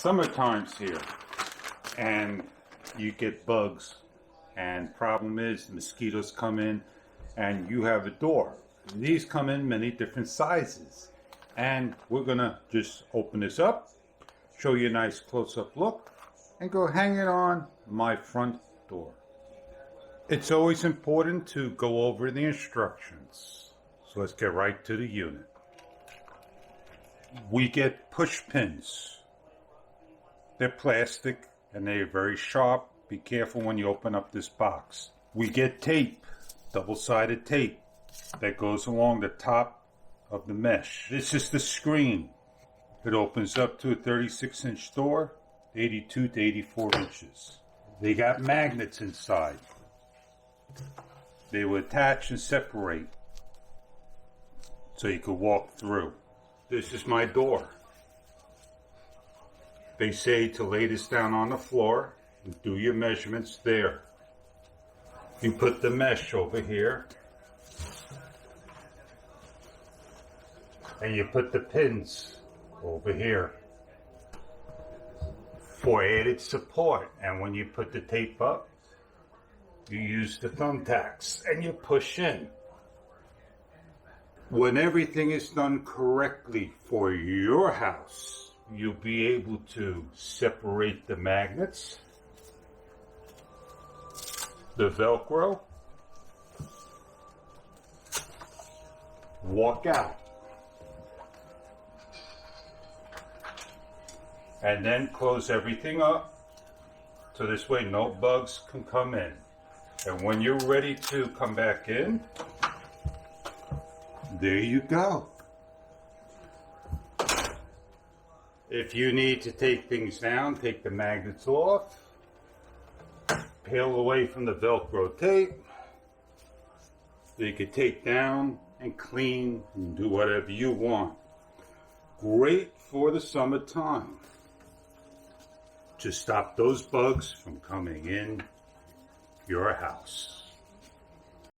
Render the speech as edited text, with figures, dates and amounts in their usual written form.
Summertime's here and you get bugs, and problem is the mosquitoes come in and you have a door. These come in many different sizes, and we're gonna just open this up, show you a nice close-up look, and go hang it on my front door. It's always important to go over the instructions, so let's get right to the unit. We get push pins. They're plastic and they're very sharp. Be careful when you open up this box. We get tape, double-sided tape, that goes along the top of the mesh. This is the screen. It opens up to a 36-inch door, 82 to 84 inches. They got magnets inside. They will attach and separate so you can walk through. This is my door. They say to lay this down on the floor and do your measurements there. You put the mesh over here and you put the pins over here for added support. And when you put the tape up, you use the thumbtacks and you push in. When everything is done correctly for your house, you'll be able to separate the magnets, the Velcro, walk out, and then close everything up so this way no bugs can come in. And when you're ready to come back in, there you go. If you need to take things down, take the magnets off, peel away from the Velcro tape, so you can take down and clean and do whatever you want. Great for the summertime to stop those bugs from coming in your house.